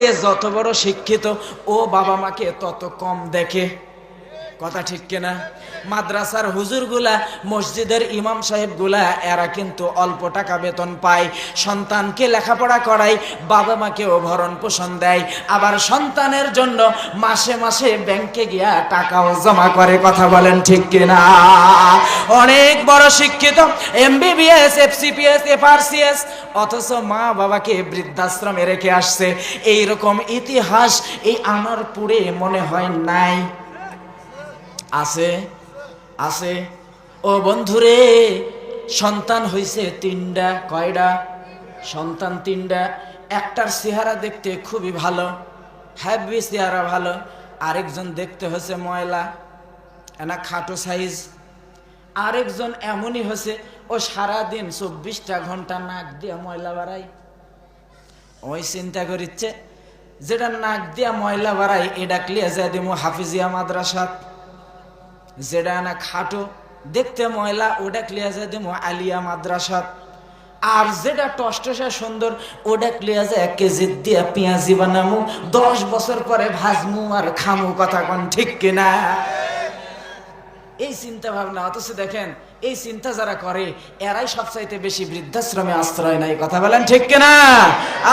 যত বড় শিক্ষিত ও বাবা মাকে তত কম দেখে। কথা ঠিক কিনা? মাদ্রাসার হুজুরগুলা, মসজিদের ইমাম সাহেবগুলা, এরা কিন্তু অল্প টাকা বেতন পায়, সন্তানকে লেখাপড়া করায়, বাবা মাকেও ভরণ পোষণ দেয়, আবার সন্তানের জন্য মাসে মাসে ব্যাংকে গিয়া টাকাও জমা করে। কথা বলেন ঠিক কিনা? অনেক বড় শিক্ষিত, MBBS, FCPS, FRCS, অথচ মা বাবাকে বৃদ্ধাশ্রমে রেখে আসছে। এইরকম ইতিহাস এই আনারপুরে মনে হয় নাই? আছে? আছে? ও বন্ধুরে, সন্তান হইছে 3টা। কয়টা? সন্তান 3টা। একটার চেহারা দেখতে খুবই ভালো, হ্যাভি চেহারা ভালো, আরেকজন দেখতে হচ্ছে ময়লা, এনা খাটো সাইজ। আরেকজন এমনই হচ্ছে, ও সারাদিন 24টা ঘন্টা নাক দিয়া ময়লা বাড়ায়। ওই চিন্তা করিচ্ছে যেটা নাক দিয়া ময়লা বাড়ায় এটা ক্লিয়া যায় দিমু হাফিজিয়া মাদ্রাসাত, যেটা না খাটো দেখতে ময়লা ওটা ক্লিয়া যায় দিমু আলিয়া মাদ্রাসাত, আর যেটা টসটসা সুন্দর ওটা ক্লিয়া যায় 1 কেজি দিয়া পেঁয়াজি বানামু, 10 বছর পরে ভাজমু আর খামু। কথা কোন ঠিক কিনা? এই চিন্তা ভাবনা। অথচ দেখেন এই চিন্তা যারা করে এরাই সবচাইতে বেশি বৃদ্ধাশ্রমে আশ্রয় নাই। কথা বলেন ঠিক কিনা?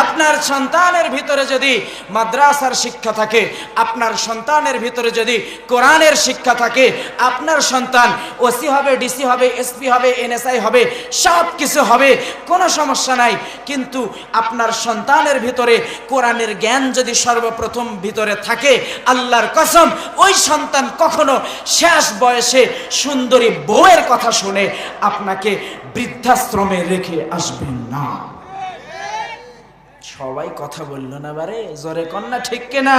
আপনার সন্তানের ভিতরে যদি মাদ্রাসার শিক্ষা থাকে, আপনার সন্তানের ভিতরে যদি কোরআনের শিক্ষা থাকে, আপনার সন্তান ওসি হবে, ডিসি হবে, এসপি হবে, NSI হবে, সব কিছু হবে, কোনো সমস্যা নাই। কিন্তু আপনার সন্তানের ভিতরে কোরআনের জ্ঞান যদি সর্বপ্রথম ভিতরে থাকে, আল্লাহর কসম ওই সন্তান কখনো শেষ বয়সে সুন্দরী বউয়ের কথা শুনে আপনাকে বৃদ্ধাশ্রমে রেখে আসবেন না। সবাই কথা বলল না বারে, জোরে কন্যা ঠিক কিনা?